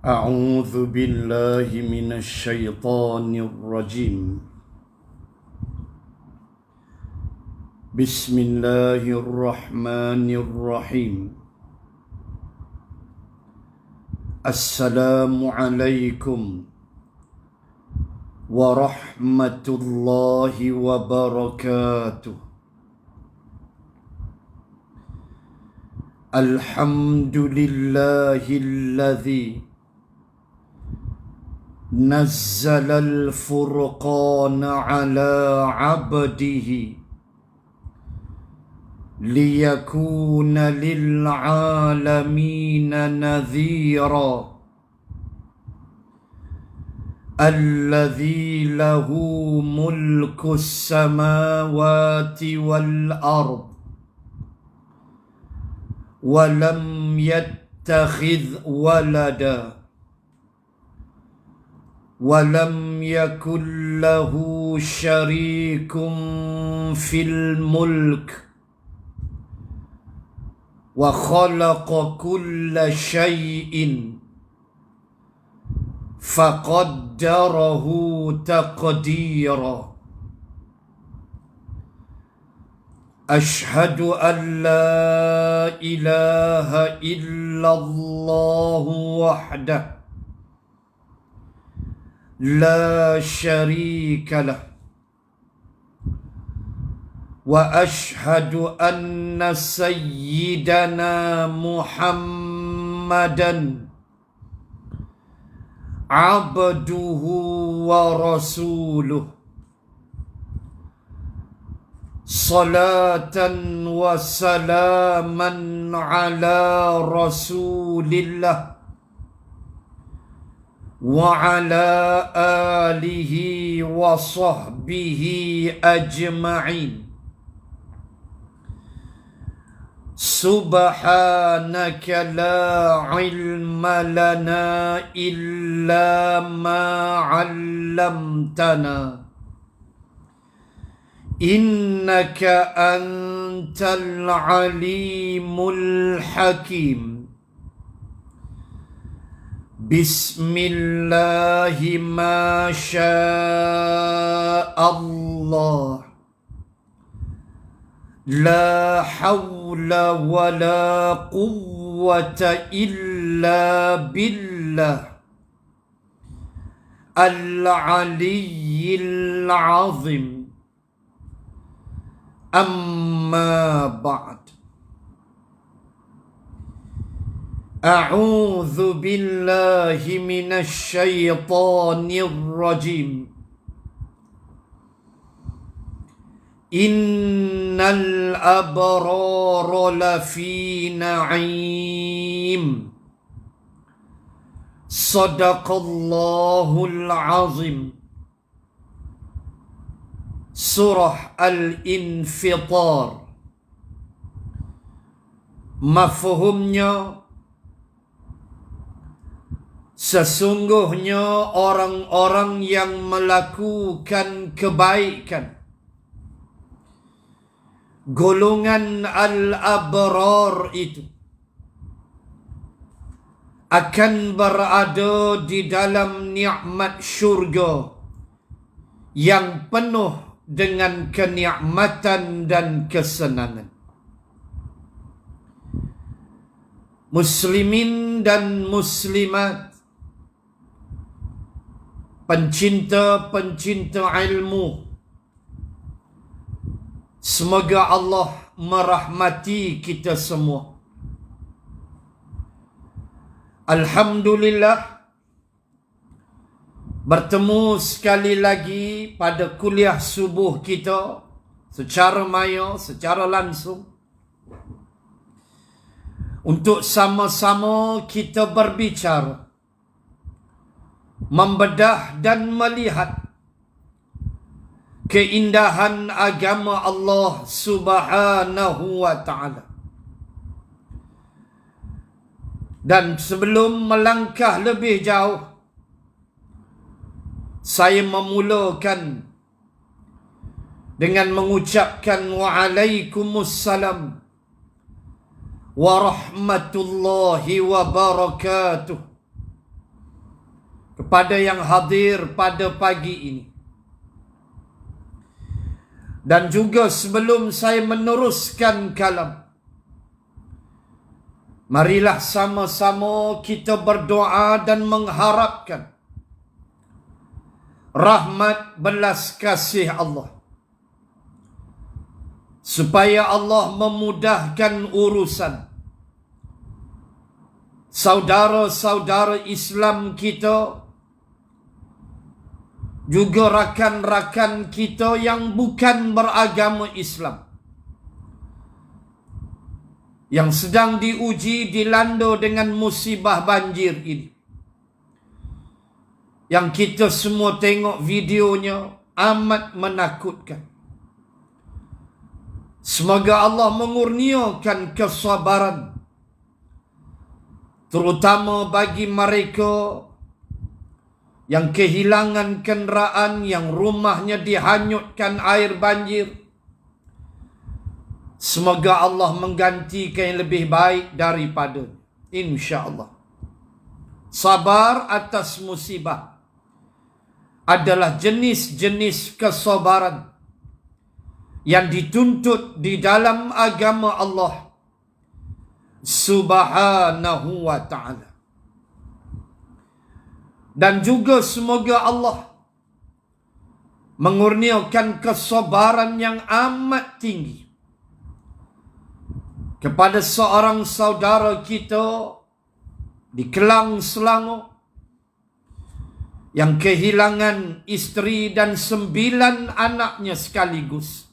أعوذ بالله من الشيطان الرجيم. بسم الله الرحمن الرحيم. السلام عليكم ورحمة الله وبركاته. الحمد لله الذي نزل الفرقان على عبده ليكون للعالمين نذيرا، الذي له ملك السماوات والأرض ولم يتخذ ولدا ولم يكن له شريك في الملك وخلق كل شيء فقدره تقديرا. أشهد أن لا إله إلا الله وحده لا شريك له، وأشهد أن سيدنا محمدا عبده ورسوله، صلاة وسلاما على رسول الله وعلى آله وصحبه أجمعين. سبحانك لا علم لنا إلا ما علمتنا إنك أنت العليم الحكيم. بسم الله ما شاء الله، لا حول ولا قوة إلا بالله العلي العظيم. أما بعد، أعوذ بالله من الشيطان الرجيم. إن الأبرار لفي نعيم. صدق الله العظيم. Surah Al-Infitar. Mafhumnya, sesungguhnya orang-orang yang melakukan kebaikan, golongan al-abrar itu akan berada di dalam nikmat syurga yang penuh dengan kenikmatan dan kesenangan. Muslimin dan muslimat, pencinta-pencinta ilmu, semoga Allah merahmati kita semua. Alhamdulillah, bertemu sekali lagi pada kuliah subuh kita secara maya, secara langsung, untuk sama-sama kita berbicara, membedah dan melihat keindahan agama Allah Subhanahu wa ta'ala. Dan sebelum melangkah lebih jauh, saya memulakan dengan mengucapkan Waalaikumsalam warahmatullahi wabarakatuh kepada yang hadir pada pagi ini. Dan juga sebelum saya meneruskan kalam, marilah sama-sama kita berdoa dan mengharapkan rahmat belas kasih Allah, supaya Allah memudahkan urusan saudara-saudara Islam kita, juga rakan-rakan kita yang bukan beragama Islam, yang sedang diuji, dilanda dengan musibah banjir ini. Yang kita semua tengok videonya, amat menakutkan. Semoga Allah mengurniakan kesabaran, terutama bagi mereka yang kehilangan kenderaan, yang rumahnya dihanyutkan air banjir. Semoga Allah menggantikan yang lebih baik daripada, insya-Allah. Sabar atas musibah adalah jenis-jenis kesabaran yang dituntut di dalam agama Allah Subhanahu wa ta'ala. Dan juga semoga Allah mengurniakan kesabaran yang amat tinggi kepada seorang saudara kita di Kelang, Selangor, yang kehilangan isteri dan 9 anaknya sekaligus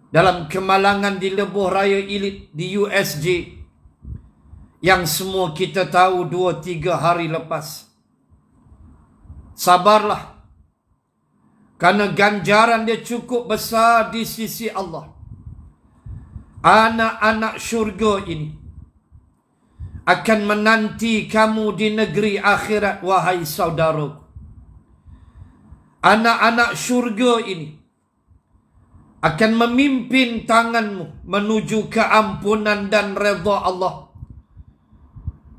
dalam kemalangan di Lebuh Raya Ilit di USJ, yang semua kita tahu 2-3 hari lepas. Sabarlah, karena ganjaran dia cukup besar di sisi Allah. Anak-anak syurga ini akan menanti kamu di negeri akhirat, wahai saudaraku. Anak-anak syurga ini akan memimpin tanganmu menuju keampunan dan redha Allah,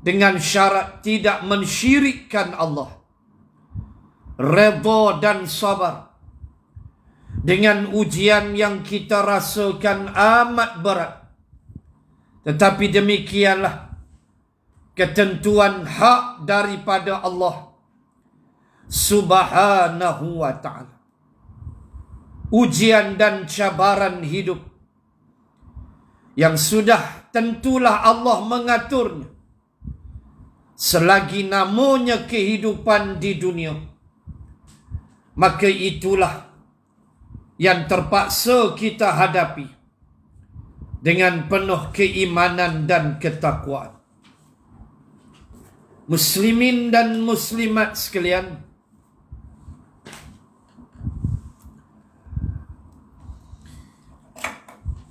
dengan syarat tidak mensyirikkan Allah. Redha dan sabar dengan ujian yang kita rasakan amat berat. Tetapi demikianlah ketentuan hak daripada Allah Subhanahu wa ta'ala. Ujian dan cabaran hidup yang sudah tentulah Allah mengaturnya, selagi namanya kehidupan di dunia, maka itulah yang terpaksa kita hadapi dengan penuh keimanan dan ketakwaan. Muslimin dan muslimat sekalian,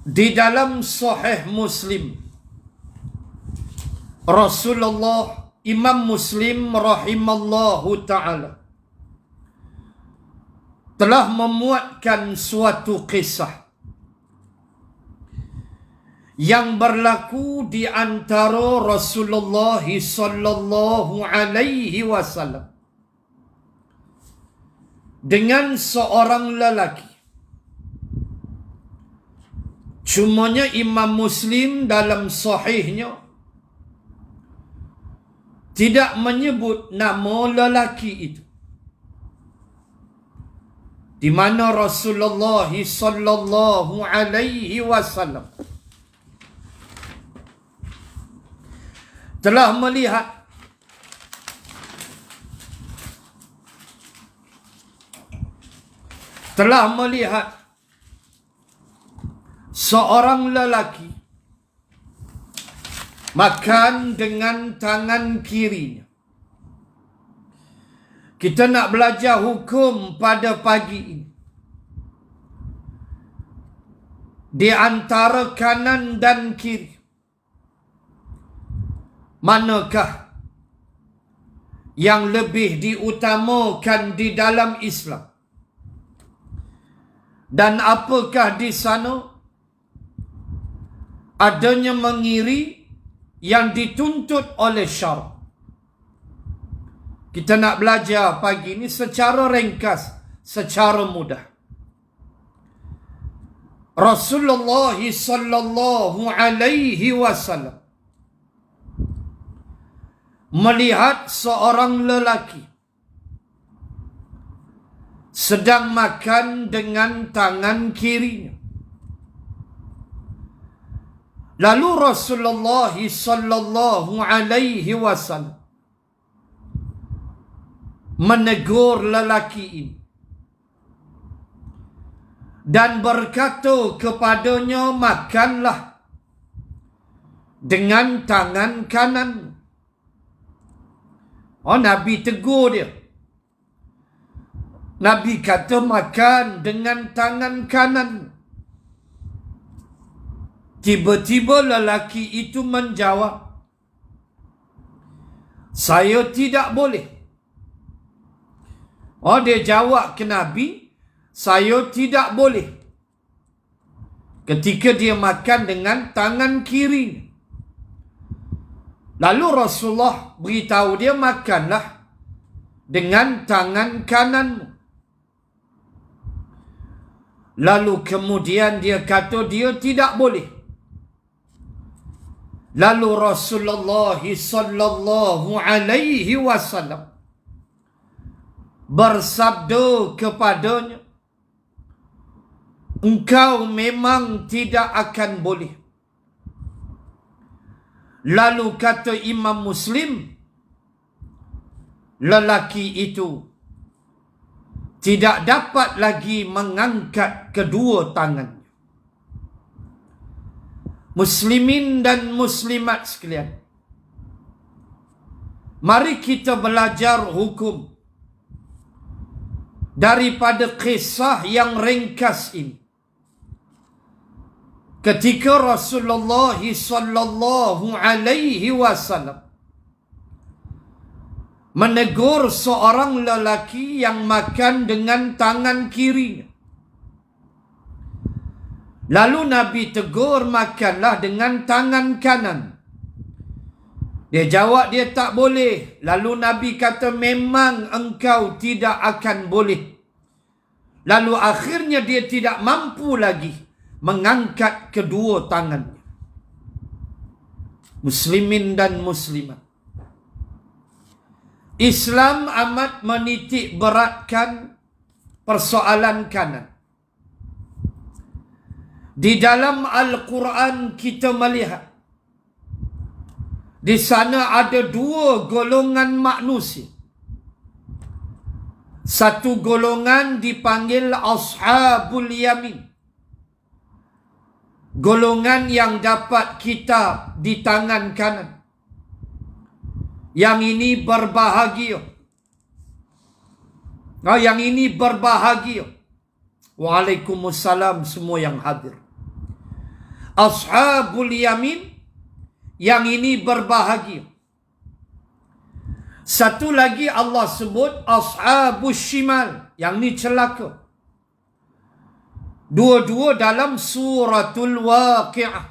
di dalam Sahih Muslim, Rasulullah, Imam Muslim rahimallahu ta'ala, telah memuatkan suatu kisah yang berlaku di antara Rasulullah sallallahu alaihi wasallam dengan seorang lelaki. Cumanya Imam Muslim dalam sahihnya tidak menyebut nama lelaki itu, di mana Rasulullah sallallahu alaihi wasallam telah melihat seorang lelaki makan dengan tangan kirinya. Kita nak belajar hukum pada pagi ini. Di antara kanan dan kiri, manakah yang lebih diutamakan di dalam Islam? Dan apakah di sana adanya mengiri yang dituntut oleh syarak? Kita nak belajar pagi ini secara ringkas, secara mudah. Rasulullah sallallahu alaihi wasallam melihat seorang lelaki sedang makan dengan tangan kirinya. Lalu Rasulullah sallallahu alaihi wasallam menegur lelaki ini dan berkata kepadanya, makanlah dengan tangan kanan. Oh, Nabi tegur dia. Nabi kata makan dengan tangan kanan. Tiba-tiba lelaki itu menjawab, saya tidak boleh. Oh, dia jawab ke Nabi, saya tidak boleh. Ketika dia makan dengan tangan kiri. Lalu Rasulullah beritahu dia, makanlah dengan tangan kanan. Lalu kemudian dia kata dia tidak boleh. Lalu Rasulullah sallallahu alaihi wasallam bersabda kepadanya, engkau memang tidak akan boleh. Lalu kata Imam Muslim, lelaki itu tidak dapat lagi mengangkat kedua tangannya. Muslimin dan muslimat sekalian, mari kita belajar hukum daripada kisah yang ringkas ini. Ketika Rasulullah sallallahu alaihi wasallam menegur seorang lelaki yang makan dengan tangan kirinya. Lalu Nabi tegur, makanlah dengan tangan kanan. Dia jawab dia tak boleh. Lalu Nabi kata, memang engkau tidak akan boleh. Lalu akhirnya dia tidak mampu lagi mengangkat kedua tangannya. Muslimin dan muslimat, Islam amat menitik beratkan persoalan kanan. Di dalam Al-Quran kita melihat di sana ada dua golongan manusia. Satu golongan dipanggil Ashabul Yamin, golongan yang dapat kitab di tangan kanan. Yang ini berbahagia. Yang ini berbahagia. Waalaikumsalam semua yang hadir. Ashabul Yamin, yang ini berbahagia. Satu lagi Allah sebut Ashabus Shimal, yang ni celaka. Dua-dua dalam suratul Waqi'ah.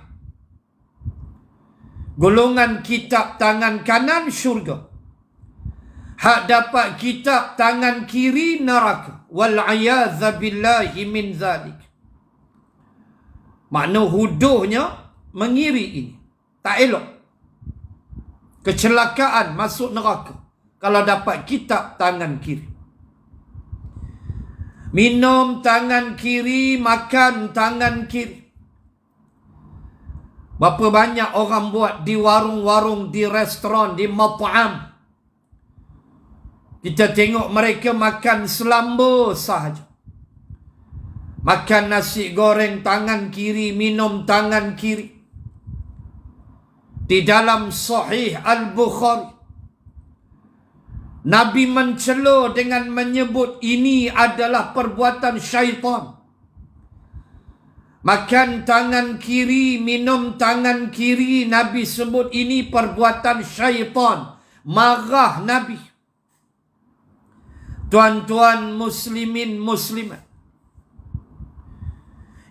Golongan kitab tangan kanan syurga, hak dapat kitab tangan kiri neraka. Wal'ayadha billahi min zalik. Makna huduhnya mengiri ini. Tak elok. Kecelakaan masuk neraka kalau dapat kitab tangan kiri. Minum tangan kiri, makan tangan kiri. Berapa banyak orang buat di warung-warung, di restoran, di mat'am. Kita tengok mereka makan selamba sahaja. Makan nasi goreng tangan kiri, minum tangan kiri. Di dalam Sahih Al-Bukhari, Nabi mencela dengan menyebut ini adalah perbuatan syaitan. Makan tangan kiri, minum tangan kiri, Nabi sebut ini perbuatan syaitan. Marah Nabi. Tuan-tuan muslimin muslimat,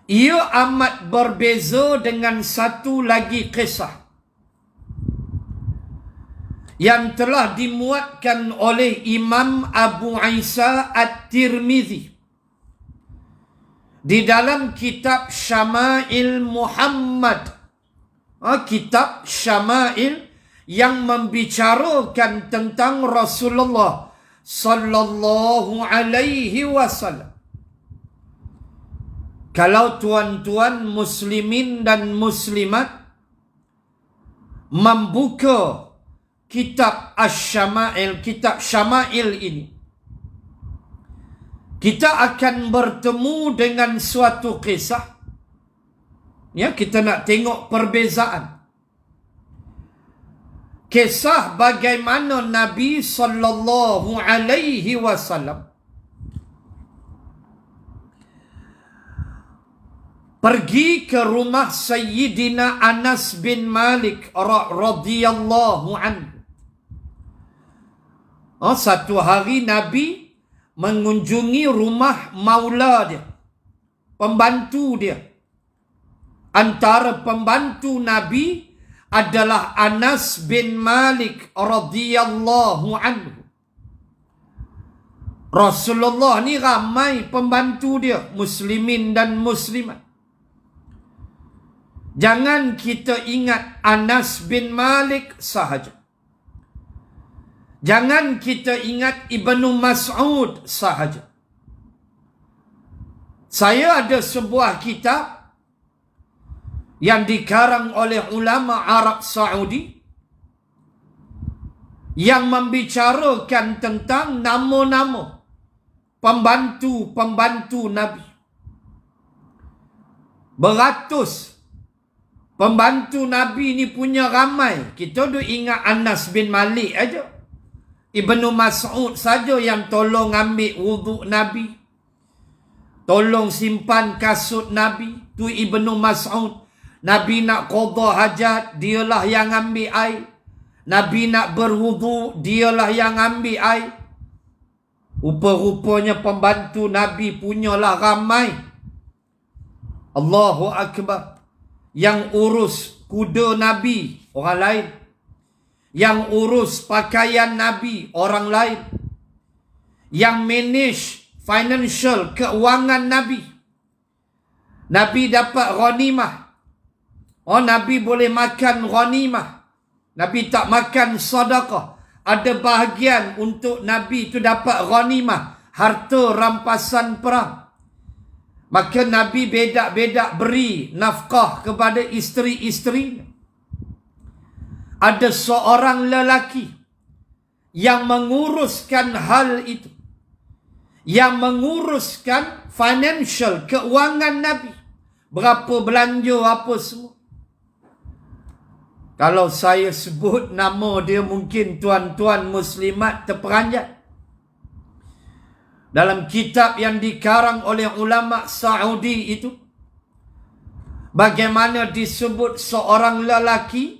ia amat berbeza dengan satu lagi kisah. yang telah dimuatkan oleh Imam Abu Isa At-Tirmizi di dalam kitab Syama'il Muhammad. Kitab Syama'il yang membicarakan tentang Rasulullah sallallahu alaihi wasallam. Kalau tuan-tuan muslimin dan muslimat membuka kitab Asy-Syama'il, kitab Syama'il ini, kita akan bertemu dengan suatu kisah. Ya, kita nak tengok perbezaan. Kisah bagaimana Nabi sallallahu alaihi wasallam pergi ke rumah Sayyidina Anas bin Malik radhiyallahu anhu. Satu hari Nabi mengunjungi rumah maula dia, pembantu dia. Antara pembantu Nabi adalah Anas bin Malik radhiyallahu anhu. Rasulullah ni ramai pembantu dia, muslimin dan muslimat. Jangan kita ingat Anas bin Malik sahaja. Jangan kita ingat Ibnu Mas'ud sahaja. Saya ada sebuah kitab yang dikarang oleh ulama Arab Saudi yang membicarakan tentang nama-nama pembantu-pembantu Nabi. Beratus pembantu Nabi ni punya ramai. Kita duk ingat Anas bin Malik aja. Ibnu Mas'ud saja yang tolong ambil wuduk Nabi, tolong simpan kasut Nabi. Tu Ibnu Mas'ud. Nabi nak qada hajat, dialah yang ambil air. Nabi nak berwudu, dialah yang ambil air. Rupa-rupanya pembantu Nabi punyalah ramai. Allahu Akbar. Yang urus kuda Nabi, orang lain. Yang urus pakaian Nabi, orang lain. Yang manage financial, keuangan Nabi. Nabi dapat ghanimah. Nabi boleh makan ghanimah. Nabi tak makan sedekah. Ada bahagian untuk Nabi itu dapat ghanimah, harta rampasan perang. Maka Nabi bedak-bedak beri nafkah kepada isteri-isterinya. Ada seorang lelaki yang menguruskan hal itu, yang menguruskan financial, keuangan Nabi. Berapa belanja, apa semua. Kalau saya sebut nama dia, mungkin tuan-tuan muslimat terperanjat. Dalam kitab yang dikarang oleh ulama Saudi itu, bagaimana disebut seorang lelaki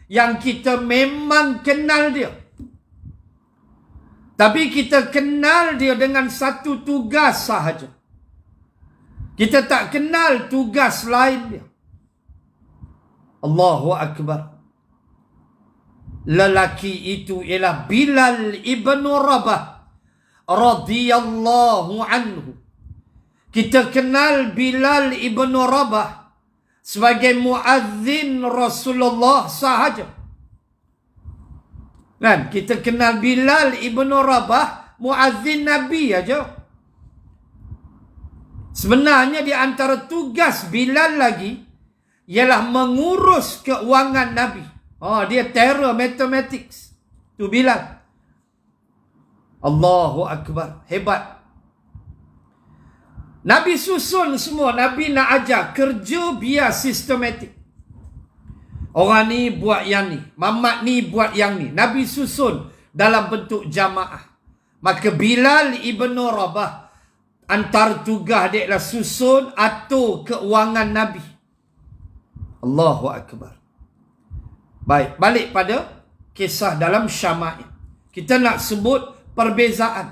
yang kita memang kenal dia. Tapi kita kenal dia dengan satu tugas sahaja. Kita tak kenal tugas lain dia. Allahu Akbar. Lelaki itu ialah Bilal ibn Rabah radhiyallahu anhu. Kita kenal Bilal ibn Rabah sebagai muazzin Rasulullah sahaja. Kan? Kita kenal Bilal ibn Rabah muazzin Nabi aja. Sebenarnya di antara tugas Bilal lagi ialah mengurus keuangan Nabi. Dia terror mathematics. Tu Bilal. Allahu Akbar. Hebat. Nabi susun semua. Nabi nak ajar kerja biar sistematik. Orang ni buat yang ni. Mamat ni buat yang ni. Nabi susun dalam bentuk jamaah. Maka Bilal ibn Rabah, antar tugas dia adalah susun atur keuangan Nabi. Allahu Akbar. Baik, balik pada kisah dalam Syama'il. Kita nak sebut perbezaan.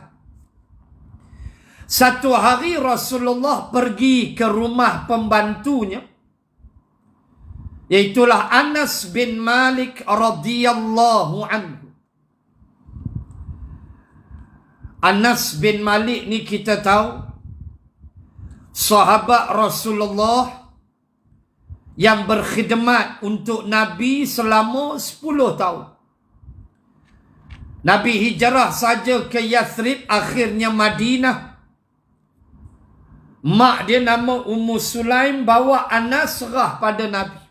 Satu hari Rasulullah pergi ke rumah pembantunya, iaitulah Anas bin Malik radhiyallahu anhu. Anas bin Malik ni kita tahu sahabat Rasulullah yang berkhidmat untuk Nabi selama 10 tahun. Nabi hijrah saja ke Yathrib, akhirnya Madinah. Mak dia nama Ummu Sulaim bawa Anas serah pada Nabi.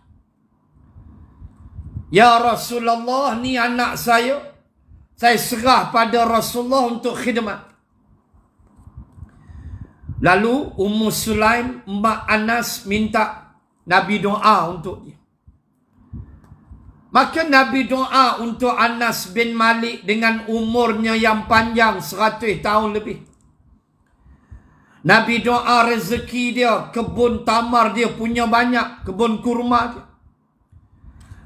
Ya Rasulullah, ni anak saya serah pada Rasulullah untuk khidmat. Lalu Ummu Sulaim, mak Anas, minta Nabi doa untuk dia. Maka Nabi doa untuk Anas bin Malik dengan umurnya yang panjang 100 tahun lebih. Nabi doa rezeki dia, kebun tamar dia punya banyak, kebun kurma dia.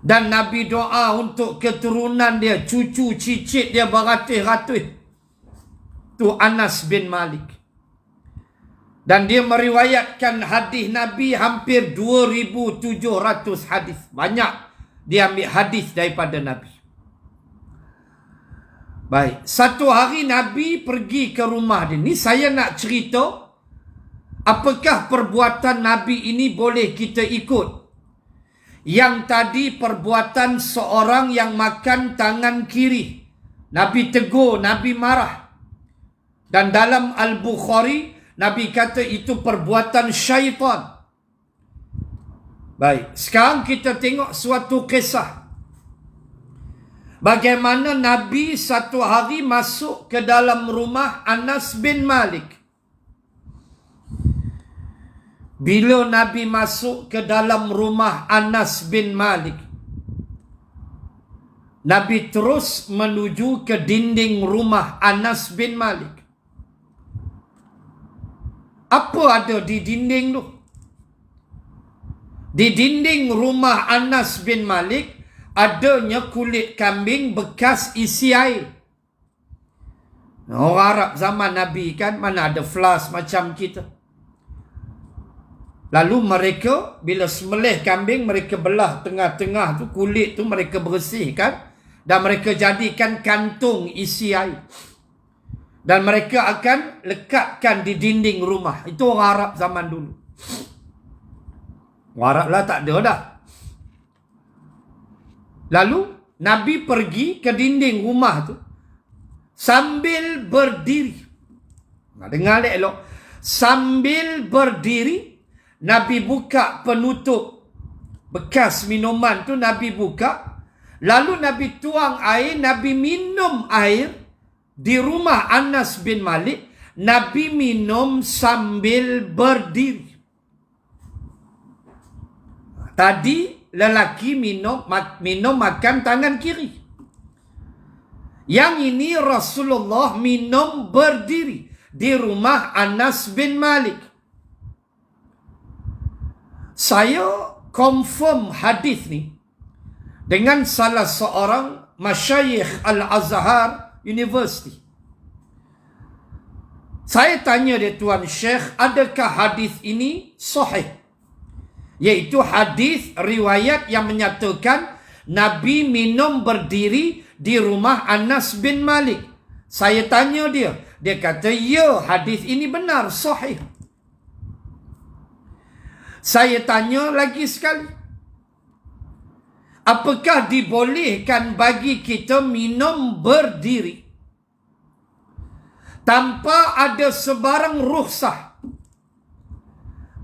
Dan Nabi doa untuk keturunan dia, cucu cicit dia beratus-ratus. Tu Anas bin Malik. Dan dia meriwayatkan hadis Nabi hampir 2,700 hadis. Banyak dia ambil hadis daripada Nabi. Baik, satu hari Nabi pergi ke rumah dia. Ni saya nak cerita, apakah perbuatan Nabi ini boleh kita ikut. Yang tadi perbuatan seorang yang makan tangan kiri. Nabi tegur, Nabi marah. Dan dalam Al-Bukhari, Nabi kata itu perbuatan syaitan. Baik, sekarang kita tengok suatu kisah. Bagaimana Nabi satu hari masuk ke dalam rumah Anas bin Malik. Bila Nabi masuk ke dalam rumah Anas bin Malik, Nabi terus menuju ke dinding rumah Anas bin Malik. Apa ada di dinding tu? Di dinding rumah Anas bin Malik adanya kulit kambing bekas isi air. Orang Arab zaman Nabi kan mana ada flas macam kita. Lalu mereka bila sembelih kambing, mereka belah tengah-tengah tu, kulit tu mereka bersihkan dan mereka jadikan kantung isi air. Dan mereka akan lekatkan di dinding rumah. Itu orang Arab zaman dulu. Orang Arab lah tak ada dah. Lalu Nabi pergi ke dinding rumah tu sambil berdiri. Nah, dengar elok. Sambil berdiri, Nabi buka penutup bekas minuman tu, Nabi buka. Lalu Nabi tuang air, Nabi minum air di rumah Anas bin Malik. Nabi minum sambil berdiri. Tadi lelaki minum makan tangan kiri. Yang ini Rasulullah minum berdiri di rumah Anas bin Malik. Saya confirm hadis ni dengan salah seorang masyayikh Al-Azhar University. Saya tanya dia, Tuan Syekh, adakah hadis ini sahih? Iaitu hadis riwayat yang menyatakan Nabi minum berdiri di rumah Anas bin Malik. Saya tanya dia, dia kata ya, hadis ini benar, sahih. Saya tanya lagi sekali, apakah dibolehkan bagi kita minum berdiri tanpa ada sebarang rukhsah?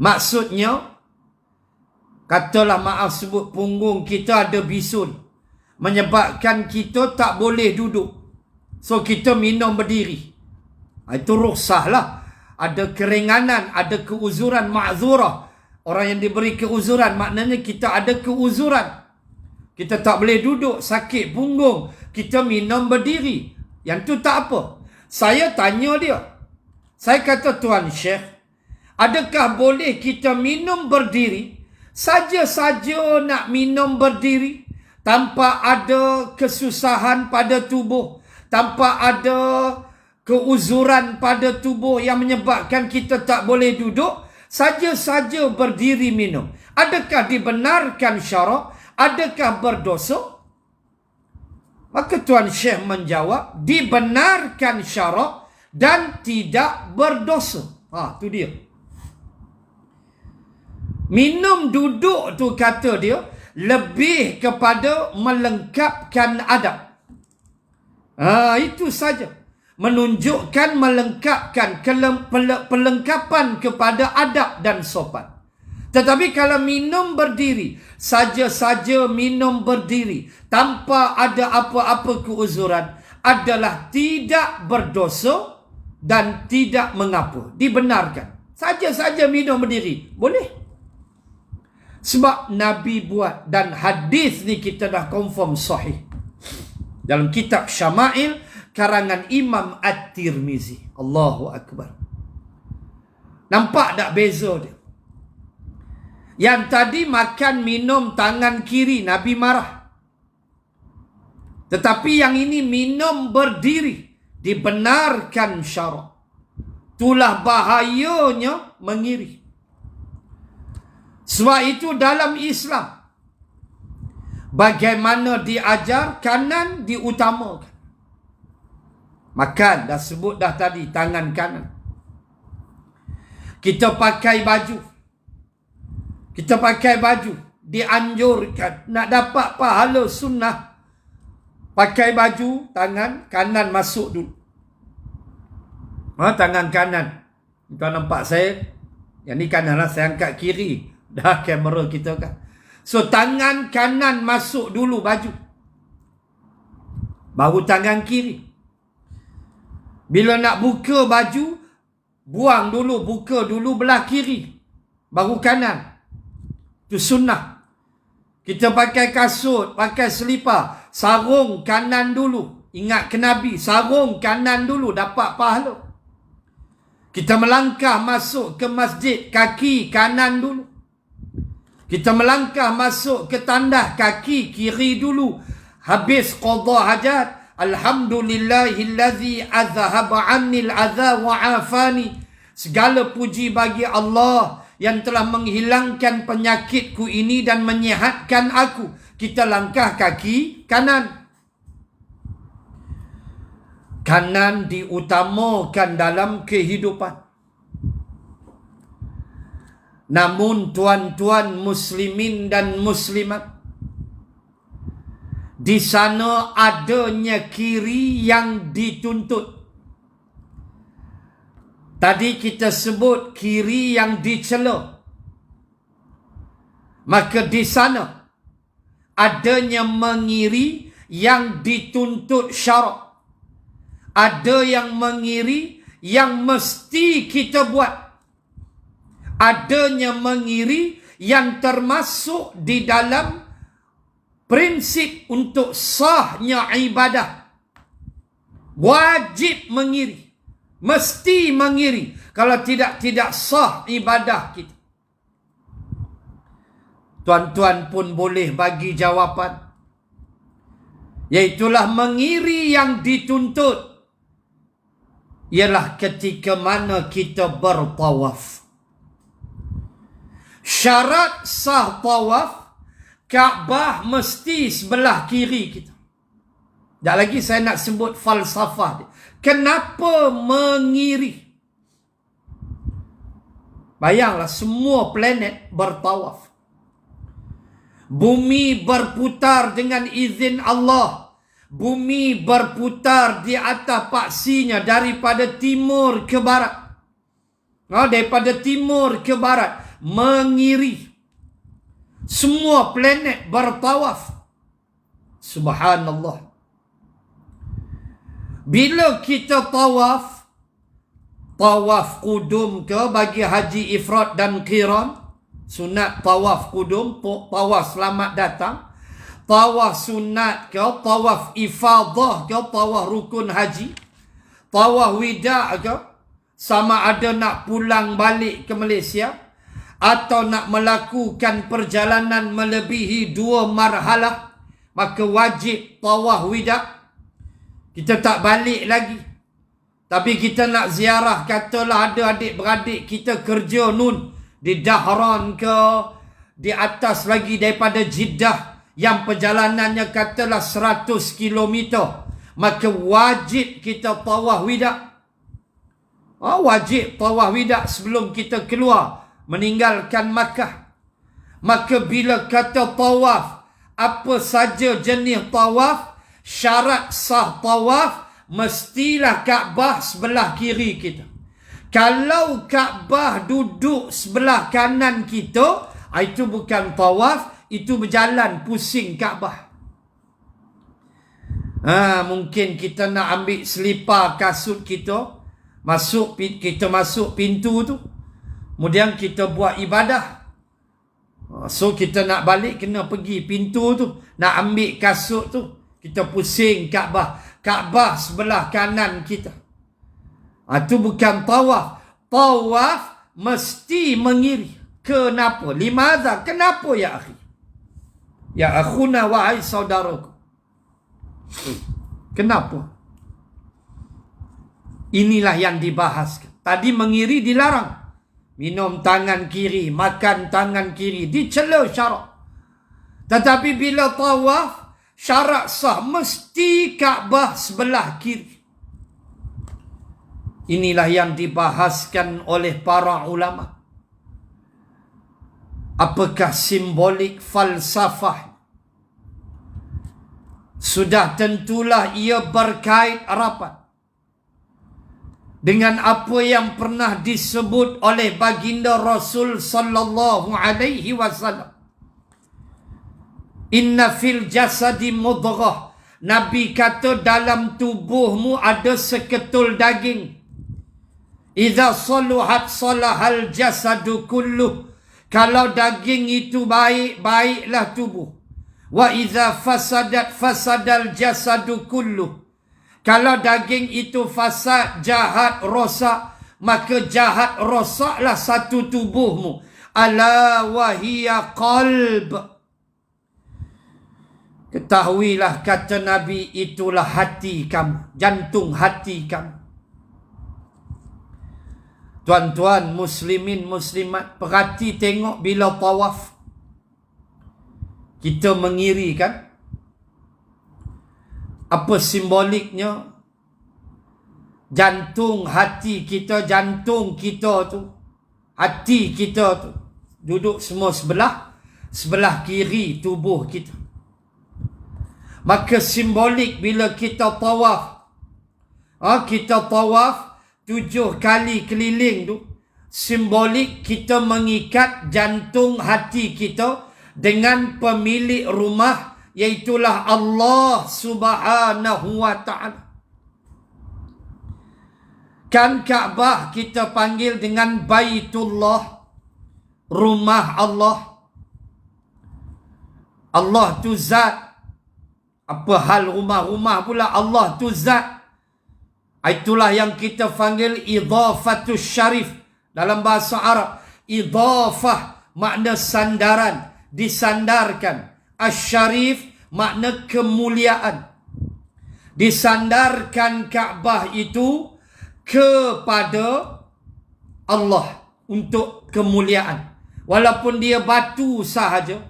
Maksudnya, katalah maaf sebut punggung kita ada bisul, menyebabkan kita tak boleh duduk. So kita minum berdiri. Itu rukhsah lah. Ada keringanan, ada keuzuran ma'zurah. Orang yang diberi keuzuran, maknanya kita ada keuzuran. Kita tak boleh duduk, sakit punggung, kita minum berdiri. Yang tu tak apa. Saya tanya dia. Saya kata, Tuan Syekh, adakah boleh kita minum berdiri? Saja-saja nak minum berdiri tanpa ada kesusahan pada tubuh, tanpa ada keuzuran pada tubuh yang menyebabkan kita tak boleh duduk, saja-saja berdiri minum. Adakah dibenarkan syarak? Adakah berdosa? Maka Tuan Syekh menjawab, dibenarkan syarak dan tidak berdosa. Tu dia. Minum duduk tu kata dia lebih kepada melengkapkan adab. Itu saja. Menunjukkan melengkapkan perlengkapan kepada adab dan sopan. Tetapi kalau minum berdiri, saja-saja minum berdiri tanpa ada apa-apa keuzuran adalah tidak berdosa dan tidak mengapa. Dibenarkan. Saja-saja minum berdiri. Boleh. Sebab Nabi buat dan hadis ni kita dah confirm sahih. Dalam kitab Syama'il karangan Imam At-Tirmizi. Allahu Akbar. Nampak tak beza dia? Yang tadi makan minum tangan kiri, Nabi marah. Tetapi yang ini minum berdiri, dibenarkan syarak. Itulah bahayanya mengiri. Sebab itu dalam Islam, bagaimana diajar, kanan diutamakan. Makan, dah sebut dah tadi, tangan kanan. Kita pakai baju, dianjurkan, nak dapat pahala sunnah, pakai baju, tangan kanan masuk dulu. Tangan kanan. Tuan nampak saya? Yang ni kanan lah, saya angkat kiri. Dah kamera kita kan. So tangan kanan masuk dulu baju, baru tangan kiri. Bila nak buka baju, buka dulu belah kiri, baru kanan. Itu sunnah. Kita pakai kasut, pakai selipar, sarung kanan dulu. Ingat ke Nabi, sarung kanan dulu dapat pahala. Kita melangkah masuk ke masjid, kaki kanan dulu. Kita melangkah masuk ke tandas, kaki kiri dulu. Habis qada hajat, alhamdulillahillazi azhaba 'annil adza wa 'afani. Segala puji bagi Allah yang telah menghilangkan penyakitku ini dan menyihatkan aku. Kita langkah kaki kanan. Kanan diutamakan dalam kehidupan. Namun tuan-tuan muslimin dan muslimat, di sana adanya kiri yang dituntut. Tadi kita sebut kiri yang dicela. Maka di sana adanya mengiri yang dituntut syarak. Ada yang mengiri yang mesti kita buat. Adanya mengiri yang termasuk di dalam prinsip untuk sahnya ibadah. Wajib mengiri. Mesti mengiri. Kalau tidak sah ibadah kita. Tuan-tuan pun boleh bagi jawapan. Iaitulah mengiri yang dituntut. Ialah ketika mana kita bertawaf. Syarat sah tawaf, Kaabah mesti sebelah kiri kita. Tak lagi saya nak sebut falsafah dia. Kenapa mengiri? Bayanglah semua planet bertawaf. Bumi berputar dengan izin Allah. Bumi berputar di atas paksinya daripada timur ke barat. Daripada timur ke barat. Mengiri. Semua planet bertawaf. Subhanallah. Bila kita tawaf, tawaf qudum ke bagi haji ifrad dan qiran, sunat tawaf qudum, tawaf selamat datang. Tawaf sunat ke, tawaf ifadah ke, tawaf rukun haji, tawaf wida' ke, sama ada nak pulang balik ke Malaysia atau nak melakukan perjalanan melebihi 2 marhalah, maka wajib tawaf wida'. Kita tak balik lagi, tapi kita nak ziarah, katalah ada adik-beradik kita kerja nun di Dahran ke, di atas lagi daripada Jeddah, yang perjalanannya katalah 100 km, maka wajib kita tawaf wida'. Wajib tawaf wida sebelum kita keluar meninggalkan Makkah. Maka bila kata tawaf, apa saja jenis tawaf, syarat sah tawaf mestilah Kaabah sebelah kiri kita. Kalau Kaabah duduk sebelah kanan kita, itu bukan tawaf, itu berjalan pusing Kaabah. Mungkin kita nak ambil selipar kasut kita, kita masuk pintu tu, kemudian kita buat ibadah. So kita nak balik kena pergi pintu tu, nak ambil kasut tu, kita pusing Kaabah. Kaabah sebelah kanan kita. Itu bukan tawaf. Tawaf mesti mengiri. Kenapa? Limadha? Kenapa ya akhi? Ya akhuna wahai saudaraku. Kenapa? Inilah yang dibahaskan. Tadi mengiri dilarang. Minum tangan kiri, makan tangan kiri, dicela syarak. Tetapi bila tawaf, syarat sah mesti Kaabah sebelah kiri. Inilah yang dibahaskan oleh para ulama. Apakah simbolik falsafah? Sudah tentulah ia berkait rapat dengan apa yang pernah disebut oleh baginda Rasul sallallahu alaihi wasallam. Inna fil jasadi mudghah. Nabi kata dalam tubuhmu ada seketul daging. Idza saluhat salahal jasadu kulluh. Kalau daging itu baik, baiklah tubuh. Wa idza fasadat fasadal jasadu kulluh. Kalau daging itu fasad, jahat, rosak, maka jahat, rosaklah satu tubuhmu. Ala wahiya qalb. Ketahuilah, kata Nabi, itulah hati kamu, jantung hati kamu. Tuan-tuan, muslimin, muslimat, perhati tengok bila tawaf. Kita mengiri kan? Apa simboliknya? Jantung hati kita, jantung kita tu, hati kita tu, duduk semua sebelah kiri tubuh kita. Maka simbolik bila kita tawaf, kita tawaf 7 kali keliling tu, simbolik kita mengikat jantung hati kita dengan pemilik rumah, yaitulah Allah Subhanahu wa ta'ala. Kan Kaabah kita panggil dengan Baitullah, rumah Allah. Allah tu zat. Apa hal rumah-rumah pula? Allah tu zat. Itulah yang kita panggil idhafatus syarif dalam bahasa Arab. Idhafah makna sandaran, disandarkan. Asy-syarif makna kemuliaan. Disandarkan Kaabah itu kepada Allah untuk kemuliaan. Walaupun dia batu sahaja,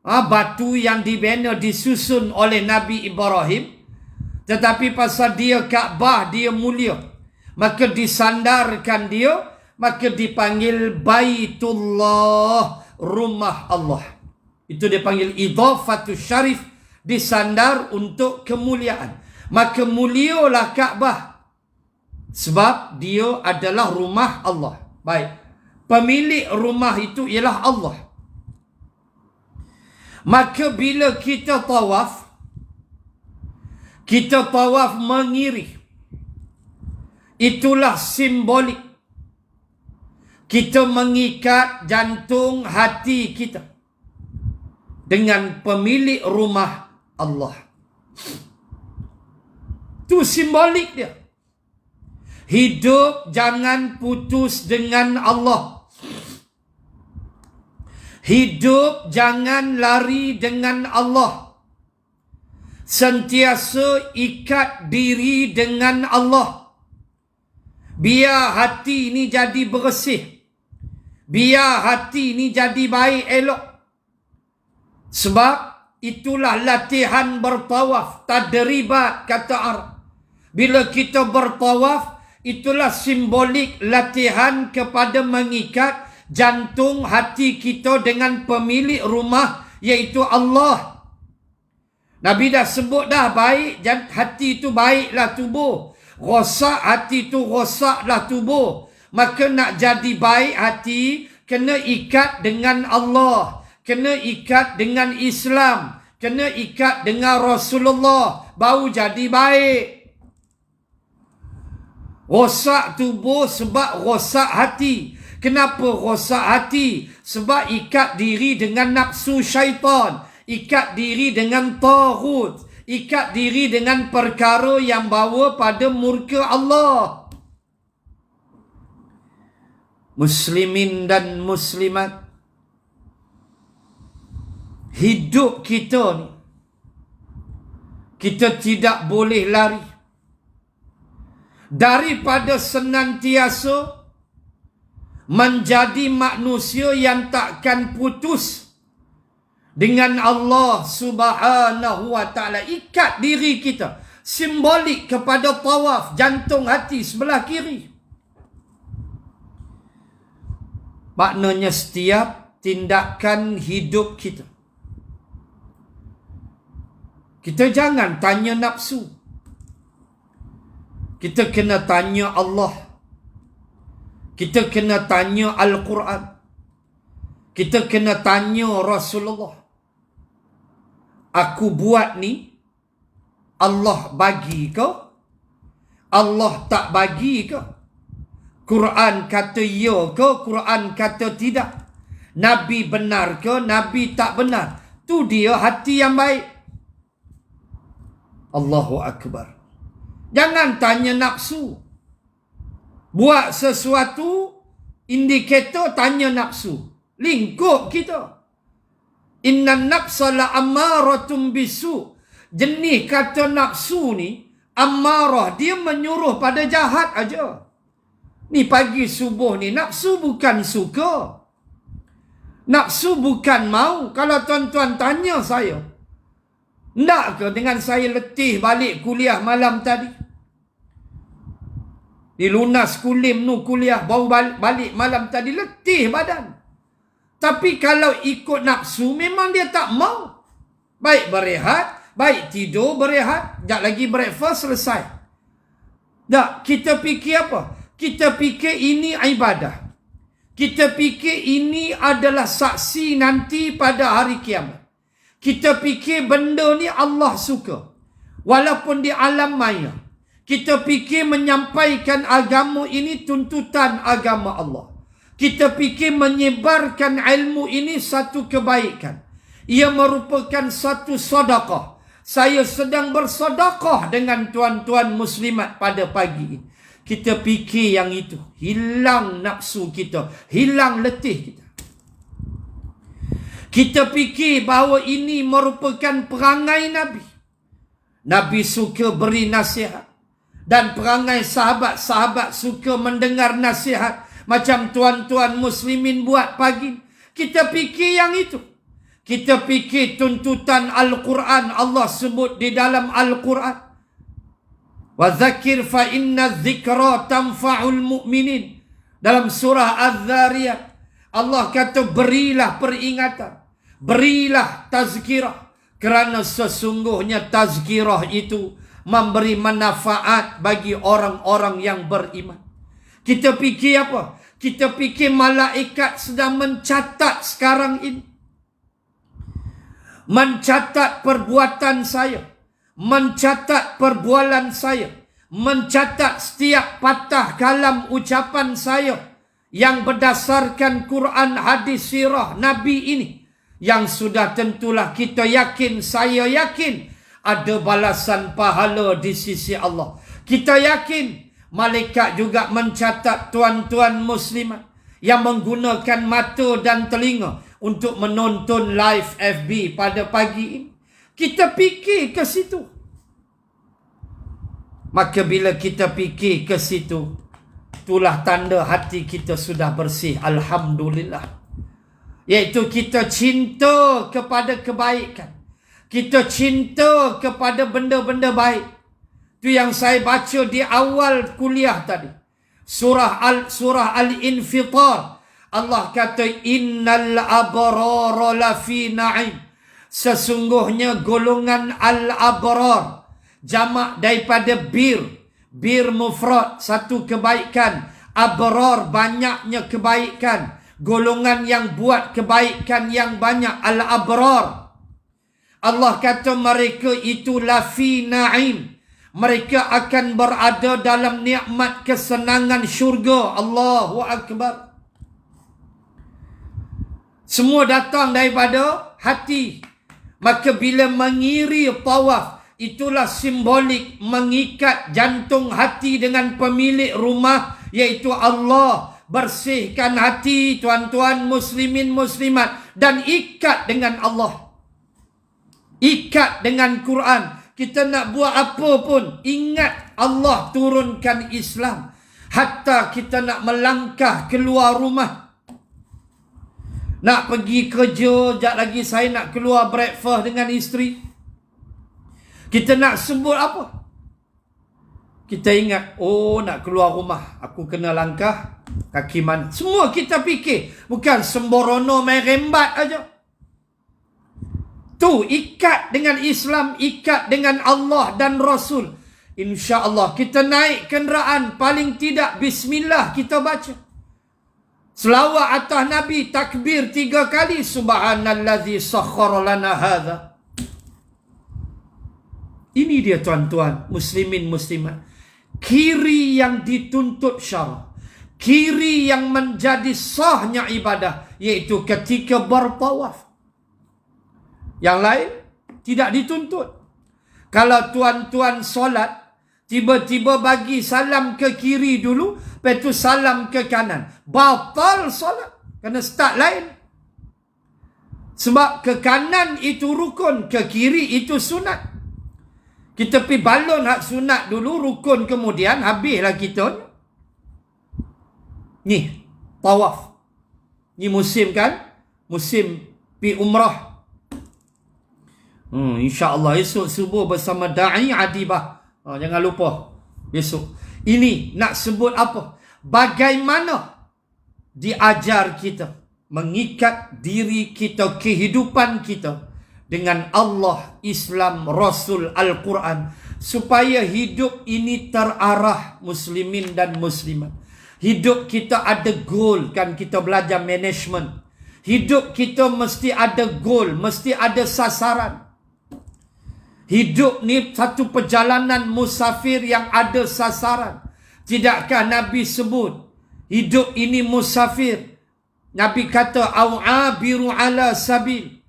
batu yang dibina disusun oleh Nabi Ibrahim, tetapi pasal dia Kaabah, dia mulia, maka disandarkan dia, maka dipanggil Baitullah, rumah Allah. Itu dia panggil idhafatus syarif, disandar untuk kemuliaan. Maka mulialah Kaabah sebab dia adalah rumah Allah. Baik, pemilik rumah itu ialah Allah. Maka bila kita tawaf mengiri. Itulah simbolik kita mengikat jantung hati kita dengan pemilik rumah Allah. Itu simbolik dia. Hidup jangan putus dengan Allah. Hidup jangan lari dengan Allah. Sentiasa ikat diri dengan Allah. Biar hati ini jadi bersih. Biar hati ini jadi baik elok. Sebab itulah latihan bertawaf. Tadribat kata Arab. Bila kita bertawaf, itulah simbolik latihan kepada mengikat jantung hati kita dengan pemilik rumah, iaitu Allah. Nabi dah sebut dah, baik hati itu baiklah tubuh, rosak hati itu rosaklah tubuh. Maka nak jadi baik hati, kena ikat dengan Allah, kena ikat dengan Islam, kena ikat dengan Rasulullah, baru jadi baik. Rosak tubuh sebab rosak hati. Kenapa rosak hati? Sebab ikat diri dengan nafsu syaitan, ikat diri dengan taghut, ikat diri dengan perkara yang bawa pada murka Allah. Muslimin dan muslimat, hidup kita ni, kita tidak boleh lari daripada senantiasa menjadi manusia yang takkan putus dengan Allah Subhanahu wa ta'ala. Ikat diri kita, simbolik kepada tawaf jantung hati sebelah kiri. Maknanya setiap tindakan hidup kita, kita jangan tanya nafsu, kita kena tanya Allah. Kita kena tanya Al-Quran. Kita kena tanya Rasulullah. Aku buat ni, Allah bagi ke? Allah tak bagi ke? Quran kata ya ke? Quran kata tidak? Nabi benar ke? Nabi tak benar? Tu dia hati yang baik. Allahu Akbar. Jangan tanya nafsu. Buat sesuatu, indikator tanya nafsu. Lingkup kita. Innan nafsa la ammaratum bisu. Jenis kata nafsu ni, ammarah, dia menyuruh pada jahat aja. Ni pagi subuh ni, nafsu bukan suka. Nafsu bukan mau. Kalau tuan-tuan tanya saya, nak ke dengan saya letih balik kuliah malam tadi? Di lunas kulim nu kuliah, baru balik malam tadi, letih badan. Tapi kalau ikut nafsu, memang dia tak mau. Baik berehat, baik tidur berehat, sekejap lagi breakfast selesai. Tak, kita fikir apa? Kita fikir ini ibadah. Kita fikir ini adalah saksi nanti pada hari kiamat. Kita fikir benda ni Allah suka. Walaupun di alam maya. Kita fikir menyampaikan agama ini tuntutan agama Allah. Kita fikir menyebarkan ilmu ini satu kebaikan. Ia merupakan satu sedekah. Saya sedang bersedekah dengan tuan-tuan muslimat pada pagi ini. Kita fikir yang itu. Hilang nafsu kita. Hilang letih kita. Kita fikir bahawa ini merupakan perangai Nabi. Nabi suka beri nasihat. Dan perangai sahabat-sahabat suka mendengar nasihat. Macam tuan-tuan muslimin buat pagi. Kita fikir yang itu. Kita fikir tuntutan Al-Quran. Allah sebut di dalam Al-Quran. وَذَكِّرْ فَإِنَّ الذِّكْرَى تَنْفَعُ الْمُؤْمِنِينَ. Dalam surah Az-Zariyat, Allah kata berilah peringatan. Berilah tazkirah. Kerana sesungguhnya tazkirah itu memberi manfaat bagi orang-orang yang beriman. Kita fikir apa? Kita fikir malaikat sedang mencatat sekarang ini. Mencatat perbuatan saya. Mencatat perbualan saya. Mencatat setiap patah kalam ucapan saya. Yang berdasarkan Quran, hadis, sirah Nabi ini. Yang sudah tentulah kita yakin, saya yakin. Ada balasan pahala di sisi Allah. Kita yakin malaikat juga mencatat tuan-tuan muslimat yang menggunakan mata dan telinga untuk menonton live FB pada pagi ini. Kita fikir ke situ. Maka bila kita fikir ke situ, itulah tanda hati kita sudah bersih. Alhamdulillah. Iaitu kita cinta kepada kebaikan. Kita cinta kepada benda-benda baik. Itu yang saya baca di awal kuliah tadi. Surah Al-Infitar. Allah kata, innal abrara lafi na'im. Sesungguhnya golongan al-abrar, jamak daripada bir. Bir mufrad, satu kebaikan. Abrar, banyaknya kebaikan. Golongan yang buat kebaikan yang banyak. Al-abrar. Allah kata mereka itu lafi na'im. Mereka akan berada dalam nikmat kesenangan syurga. Allahu Akbar. Semua datang daripada hati. Maka bila mengiri tawaf, itulah simbolik mengikat jantung hati dengan pemilik rumah, iaitu Allah. Bersihkan hati tuan-tuan muslimin muslimat dan ikat dengan Allah. Ikat dengan Quran. Kita nak buat apa pun, ingat Allah turunkan Islam. Hatta kita nak melangkah keluar rumah, nak pergi kerja, sekejap lagi saya nak keluar breakfast dengan isteri. Kita nak sebut apa? Kita ingat, oh nak keluar rumah, aku kena langkah kaki mana. Semua kita fikir, bukan semborono main rembat aja. Tu ikat dengan Islam, ikat dengan Allah dan Rasul. InsyaAllah kita naik kenderaan, paling tidak bismillah kita baca. Selawat atas Nabi, takbir 3 kali. Subhanallazi sakhkhara lana hadza. Ini dia tuan-tuan muslimin muslimat. Kiri yang dituntut syarah. Kiri yang menjadi sahnya ibadah, iaitu ketika bertawaf. Yang lain tidak dituntut. Kalau tuan-tuan solat, tiba-tiba bagi salam ke kiri dulu, lepas tu salam ke kanan, batal solat. Kena start lain. Sebab ke kanan itu rukun, ke kiri itu sunat. Kita pergi balon hak sunat dulu, rukun kemudian, habislah kita. Ni, tawaf. Ni musim kan? Musim pergi umrah. InsyaAllah esok subuh bersama Da'i Adibah. Jangan lupa besok. Ini nak sebut apa? Bagaimana diajar kita mengikat diri kita, kehidupan kita dengan Allah, Islam, Rasul, Al-Quran, supaya hidup ini terarah muslimin dan muslimat. Hidup kita ada goal, kan kita belajar management. Hidup kita mesti ada goal, mesti ada sasaran. Hidup ni satu perjalanan musafir yang ada sasaran. Tidakkah Nabi sebut hidup ini musafir? Nabi kata au'abiru ala sabil.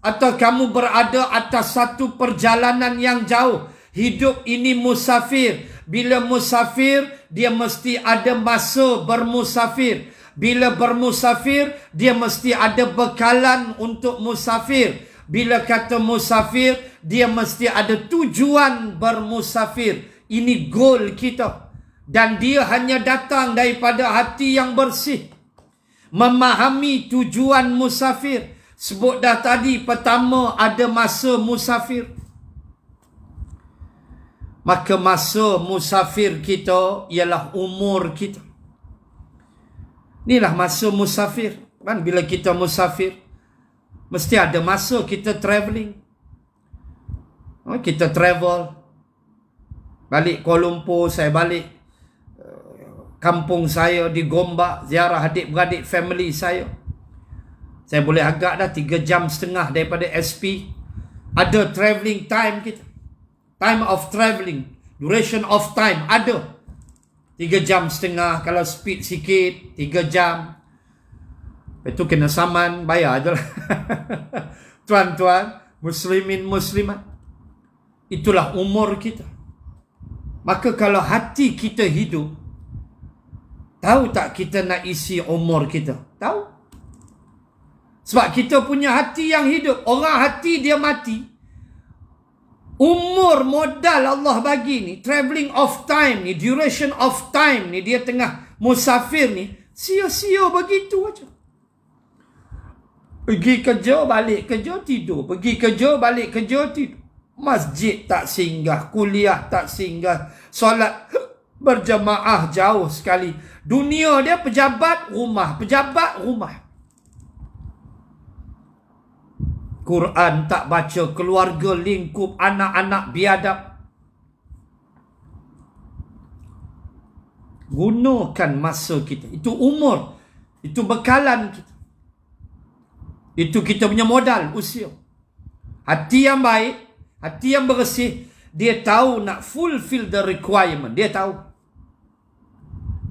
Atau kamu berada atas satu perjalanan yang jauh. Hidup ini musafir. Bila musafir, dia mesti ada masa bermusafir. Bila bermusafir, dia mesti ada bekalan untuk musafir. Bila kata musafir, dia mesti ada tujuan bermusafir. Ini goal kita. Dan dia hanya datang daripada hati yang bersih. Memahami tujuan musafir. Sebut dah tadi, pertama ada masa musafir. Maka masa musafir kita ialah umur kita. Inilah masa musafir. Kan bila kita musafir, mesti ada masa kita travelling. Kita travel. Balik Kuala Lumpur, saya balik kampung saya di Gombak, ziarah adik-beradik family saya. Saya boleh agak dah 3.5 jam daripada SP. Ada travelling time kita. Time of travelling, duration of time ada. 3.5 jam, kalau speed sikit 3 jam. Itu kena saman, bayar je lah. Tuan-tuan, muslimin muslimat, itulah umur kita. Maka kalau hati kita hidup, tahu tak kita nak isi umur kita? Tahu? Sebab kita punya hati yang hidup. Orang hati dia mati. Umur modal Allah bagi ni, travelling of time ni, duration of time ni, dia tengah musafir ni, sia-sia begitu aja. Pergi kerja, balik kerja, tidur. Pergi kerja, balik kerja, tidur. Masjid tak singgah, kuliah tak singgah, solat berjamaah jauh sekali. Dunia dia pejabat rumah, pejabat rumah. Quran tak baca, keluarga lingkup, anak-anak biadab. Gunakan masa kita. Itu umur. Itu bekalan kita. Itu kita punya modal usia. Hati yang baik, hati yang bersih, dia tahu nak fulfill the requirement. Dia tahu.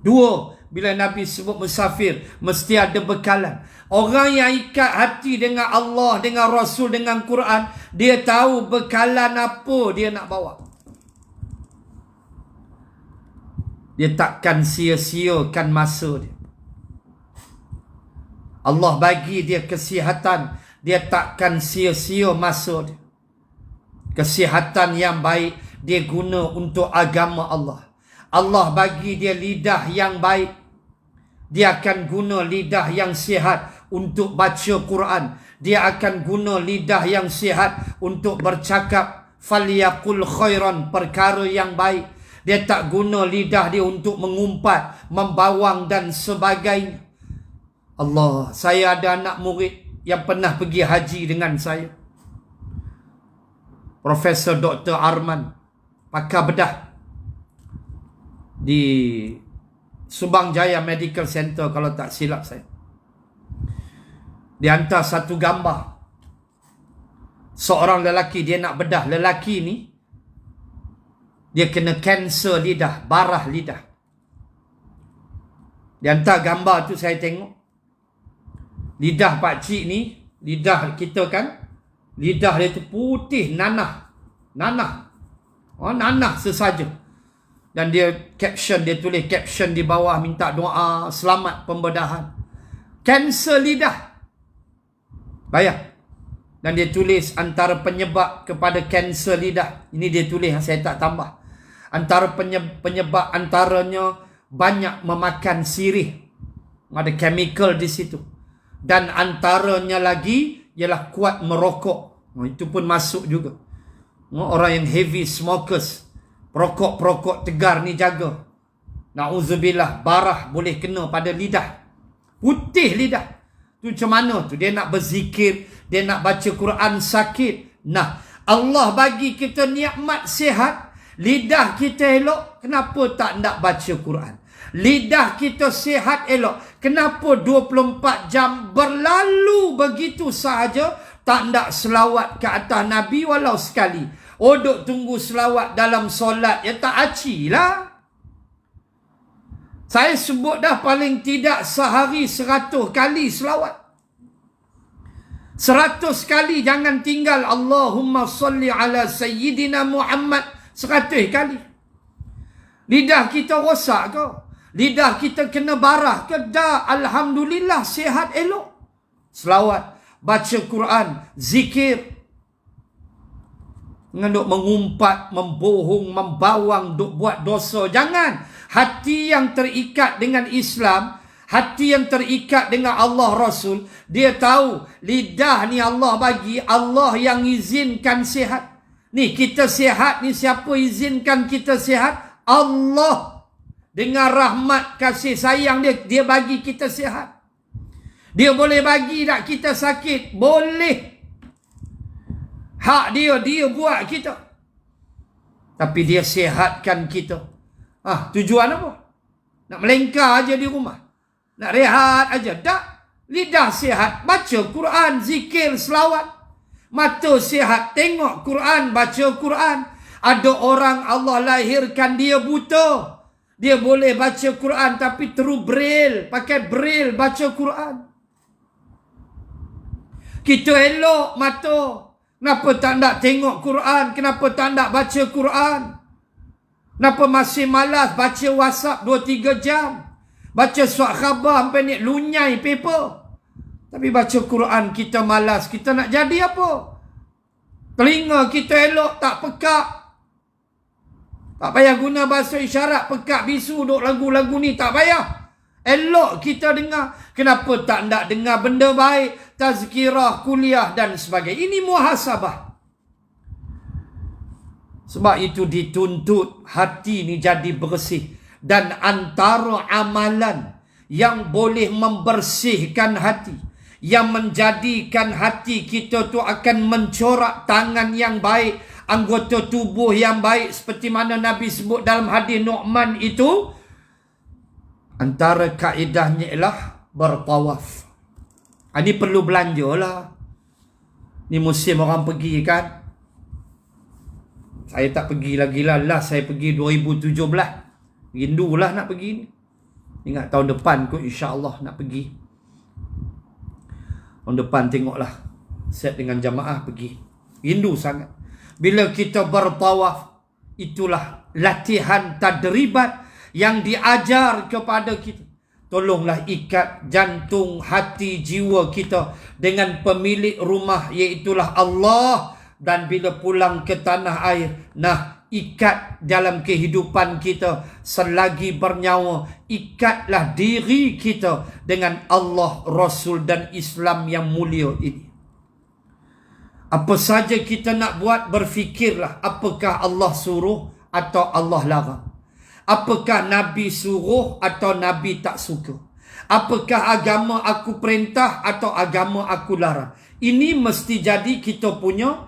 Dua, bila Nabi sebut musafir, mesti ada bekalan. Orang yang ikat hati dengan Allah, dengan Rasul, dengan Quran, dia tahu bekalan apa dia nak bawa. Dia takkan sia-siakan masa dia. Allah bagi dia kesihatan, dia takkan sia-sia masa dia. Kesihatan yang baik dia guna untuk agama Allah. Allah bagi dia lidah yang baik, dia akan guna lidah yang sihat untuk baca Quran. Dia akan guna lidah yang sihat untuk bercakap falyaqul khairan, perkara yang baik. Dia tak guna lidah dia untuk mengumpat, membawang dan sebagainya. Allah, saya ada anak murid yang pernah pergi haji dengan saya. Profesor Dr. Arman, pakar bedah di Subang Jaya Medical Center kalau tak silap saya. Dia hantar satu gambar. Seorang lelaki, dia nak bedah. Lelaki ni, dia kena kanser lidah, barah lidah. Dia hantar gambar tu saya tengok. Lidah pakcik ni, lidah kita kan, lidah dia tu putih, nanah. Nanah. Oh, nanah sesaja. Dan dia caption, dia tulis caption di bawah, minta doa, selamat pembedahan. Kanser lidah. Bayar. Dan dia tulis antara penyebab kepada kanser lidah. Ini dia tulis, saya tak tambah. Antara penyebab antaranya banyak memakan sirih. Ada chemical di situ. Dan antaranya lagi ialah kuat merokok. Itu pun masuk juga. Orang yang heavy smokers, perokok-perokok tegar ni jaga. Na'udzubillah, barah boleh kena pada lidah. Putih lidah. Tu macam mana tu? Dia nak berzikir, dia nak baca Quran sakit. Nah, Allah bagi kita nikmat sihat, lidah kita elok, kenapa tak nak baca Quran? Lidah kita sihat elok, kenapa 24 jam berlalu begitu sahaja tak nak selawat ke atas Nabi walau sekali? Oh, duk tunggu selawat dalam solat, ya tak aci lah. Saya sebut dah paling tidak sehari 100 kali selawat. 100 kali jangan tinggal Allahumma salli ala Sayyidina Muhammad 100 kali. Lidah kita rosak ke? Lidah kita kena barah ke? Dah, alhamdulillah sihat elok. Selawat, baca Quran, zikir. Dengan duk mengumpat, membohong, membawang, duk buat dosa. Jangan. Hati yang terikat dengan Islam, hati yang terikat dengan Allah Rasul, dia tahu lidah ni Allah bagi, Allah yang izinkan sihat. Ni kita sihat ni, siapa izinkan kita sihat? Allah. Dengan rahmat kasih sayang dia, dia bagi kita sihat. Dia boleh bagi tak kita sakit? Boleh. Hak dia, dia buat kita. Tapi dia sihatkan kita. Tujuan apa? Nak melengkar aja di rumah. Nak rehat aja. Tak. Lidah sihat, baca Quran, zikir, selawat. Mata sihat, tengok Quran, baca Quran. Ada orang Allah lahirkan dia buta. Dia boleh baca Quran tapi terus braille, pakai braille baca Quran. Kita elok mata. Kenapa tak nak tengok Quran? Kenapa tak nak baca Quran? Kenapa masih malas baca WhatsApp 2-3 jam? Baca surat khabar sampai ni lunyai paper. Tapi baca Quran kita malas. Kita nak jadi apa? Telinga kita elok tak pekak. Tak payah guna bahasa isyarat, pekak bisu duk lagu-lagu ni, tak payah. Elok kita dengar. Kenapa tak nak dengar benda baik, tazkirah, kuliah dan sebagainya. Ini muhasabah. Sebab itu dituntut hati ni jadi bersih. Dan antara amalan yang boleh membersihkan hati, yang menjadikan hati kita tu akan mencorak tangan yang baik, anggota tubuh yang baik, seperti mana Nabi sebut dalam hadis Nu'man itu, antara kaedahnya ialah bertawaf. Ini perlu belanja lah. Ni musim orang pergi kan. Saya tak pergi lagi lah. Last saya pergi 2017. Rindulah nak pergi ni. Ingat tahun depan kot insya-Allah nak pergi. Tahun depan tengoklah. Set dengan jamaah pergi. Rindu sangat. Bila kita bertawaf, itulah latihan tadribat yang diajar kepada kita. Tolonglah ikat jantung, hati, jiwa kita dengan pemilik rumah, iaitulah Allah. Dan bila pulang ke tanah air, ikat dalam kehidupan kita selagi bernyawa, ikatlah diri kita dengan Allah, Rasul dan Islam yang mulia ini. Apa saja kita nak buat, berfikirlah apakah Allah suruh atau Allah larang. Apakah Nabi suruh atau Nabi tak suka. Apakah agama aku perintah atau agama aku larang. Ini mesti jadi kita punya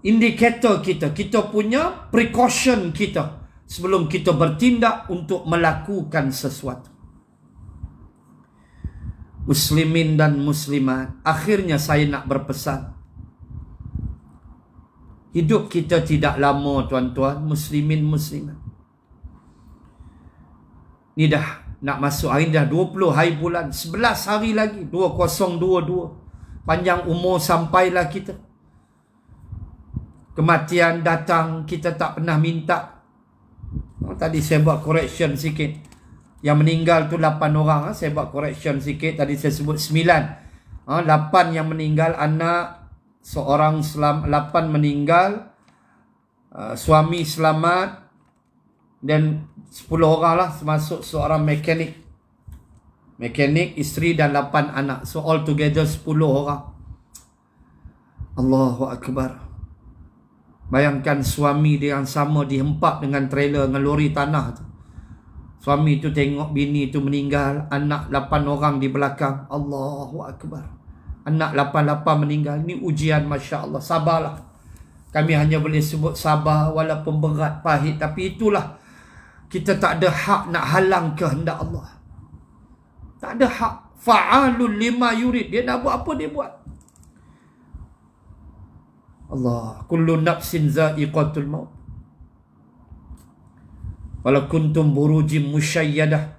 indikator kita. Kita punya precaution kita sebelum kita bertindak untuk melakukan sesuatu. Muslimin dan muslimat, akhirnya saya nak berpesan. Hidup kita tidak lama tuan-tuan, muslimin muslimat. Ni dah nak masuk hari dah 20 hari bulan, 11 hari lagi, 2022. Panjang umur sampailah kita. Kematian datang, kita tak pernah minta. Tadi saya buat correction sikit. Yang meninggal tu 8 orang. Saya buat correction sikit. Tadi saya sebut 9. 8 yang meninggal, anak seorang 8 meninggal, suami selamat, dan 10 orang lah, termasuk seorang mekanik, isteri dan 8 anak. So all together 10 orang. Allahu Akbar. Bayangkan suami dia yang sama dihempap dengan trailer, dengan lori tanah tu. Suami tu tengok bini tu meninggal, anak 8 orang di belakang. Allahu Akbar. Anak 8 meninggal. Ini ujian, Masya Allah. Sabarlah. Kami hanya boleh sebut sabar walaupun berat, pahit. Tapi itulah, kita tak ada hak nak halang kehendak Allah. Tak ada hak. Fa'alul lima yurid. Dia nak buat apa, dia buat. Allah, kullu nafsin za'iqatul maut. Walau kuntum burujim musyayyadah.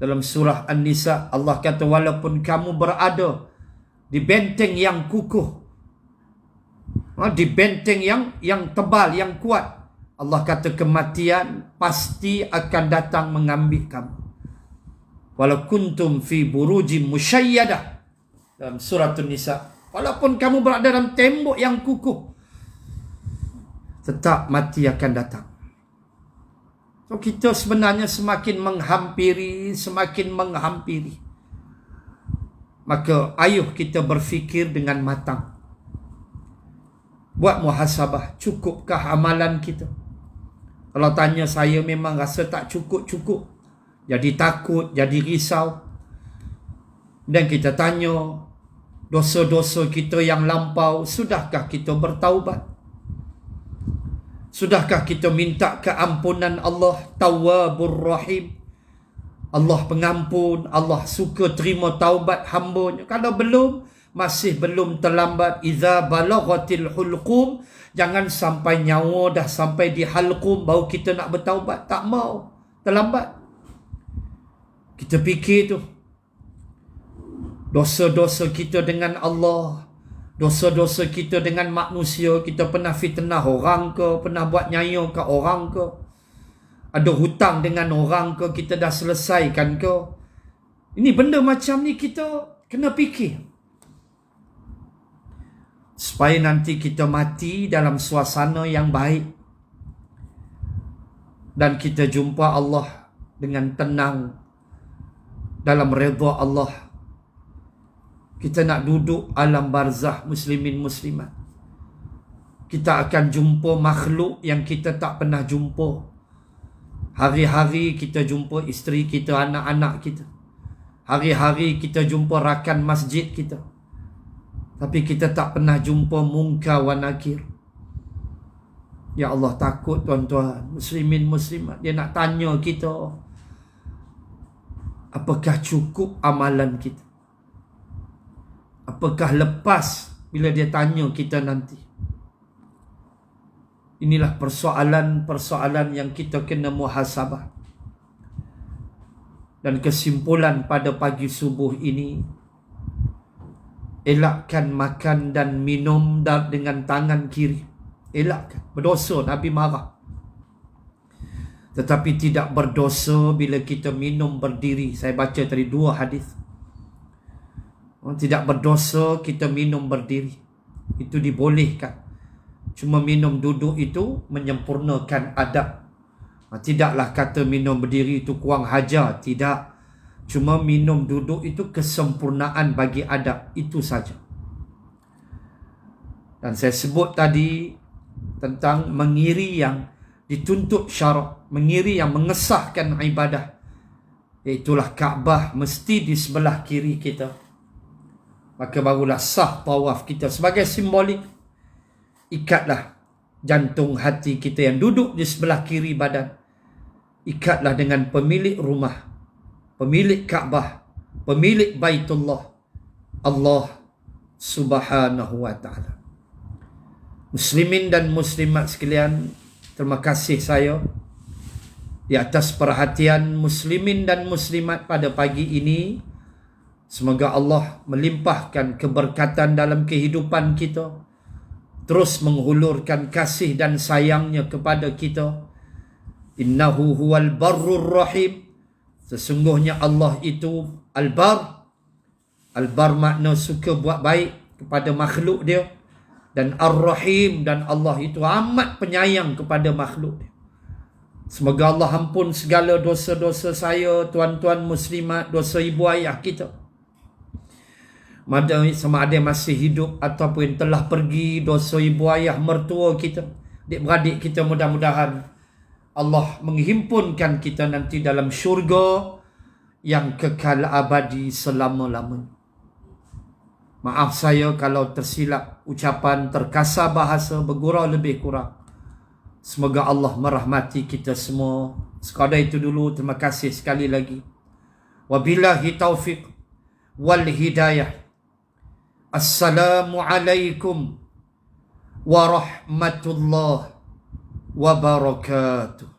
Dalam surah An-Nisa, Allah kata, walaupun kamu berada di benteng yang kukuh, di benteng yang tebal, yang kuat, Allah kata kematian pasti akan datang mengambil kamu. Walau kuntum fi burujim musyayyadah. Dalam surah An-Nisa, walaupun kamu berada dalam tembok yang kukuh, tetap mati akan datang. So kita sebenarnya semakin menghampiri, maka ayuh kita berfikir dengan matang. Buat muhasabah, cukupkah amalan kita? Kalau tanya saya, memang rasa tak cukup-cukup. Jadi takut, jadi risau. Dan kita tanya, dosa-dosa kita yang lampau, sudahkah kita bertaubat? Sudahkah kita minta keampunan Allah? Tawwabur Rahim. Allah pengampun, Allah suka terima taubat hamba-Nya. Kalau belum, masih belum terlambat. Iza balaghatil hulqum, jangan sampai nyawa dah sampai di halqum baru kita nak bertaubat. Tak mau, terlambat. Kita fikir tu, dosa-dosa kita dengan Allah, dosa-dosa kita dengan manusia. Kita pernah fitnah orang ke, pernah buat nyaya ke orang ke, ada hutang dengan orang ke, kita dah selesaikan ke. Ini benda macam ni kita kena fikir, supaya nanti kita mati dalam suasana yang baik, dan kita jumpa Allah dengan tenang dalam redha Allah. Kita nak duduk alam barzah muslimin muslimat. Kita akan jumpa makhluk yang kita tak pernah jumpa. Hari-hari kita jumpa isteri kita, anak-anak kita. Hari-hari kita jumpa rakan masjid kita. Tapi kita tak pernah jumpa munkar wa nakir. Ya Allah, takut tuan-tuan, muslimin muslimat. Dia nak tanya kita, apakah cukup amalan kita? Apakah lepas bila dia tanya kita nanti? Inilah persoalan-persoalan yang kita kena muhasabah. Dan kesimpulan pada pagi subuh ini, elakkan makan dan minum dengan tangan kiri. Elakkan. Berdosa, Nabi marah. Tetapi tidak berdosa bila kita minum berdiri. Saya baca tadi 2 hadis. Tidak berdosa kita minum berdiri. Itu dibolehkan. Cuma minum duduk itu menyempurnakan adab. Tidaklah kata minum berdiri itu kurang hajar. Tidak. Cuma minum duduk itu kesempurnaan bagi adab. Itu saja. Dan saya sebut tadi tentang mengiri yang dituntut syarak. Mengiri yang mengesahkan ibadah. Iaitulah Kaabah mesti di sebelah kiri kita. Maka barulah sah tawaf kita. Sebagai simbolik, ikatlah jantung hati kita yang duduk di sebelah kiri badan. Ikatlah dengan pemilik rumah, pemilik Kaabah, pemilik Baitullah, Allah Subhanahu wa ta'ala. Muslimin dan muslimat sekalian, terima kasih saya di atas perhatian muslimin dan muslimat pada pagi ini. Semoga Allah melimpahkan keberkatan dalam kehidupan kita, terus menghulurkan kasih dan sayangnya kepada kita. Innahu huwal barrur rahim. Sesungguhnya Allah itu al-bar. Al-bar makna suka buat baik kepada makhluk dia. Dan ar-rahim, dan Allah itu amat penyayang kepada makhluk dia. Semoga Allah ampun segala dosa-dosa saya, tuan-tuan muslimat, dosa ibu ayah kita. Sama ada masih hidup ataupun telah pergi, dosa ibu ayah mertua kita, adik-beradik kita, mudah-mudahan Allah menghimpunkan kita nanti dalam syurga yang kekal abadi selama-lamanya. Maaf saya kalau tersilap ucapan, terkasar bahasa, bergurau lebih kurang. Semoga Allah merahmati kita semua. Sekadar itu dulu, terima kasih sekali lagi. Wabillahi taufiq wal hidayah. Assalamualaikum warahmatullahi wabarakatuh.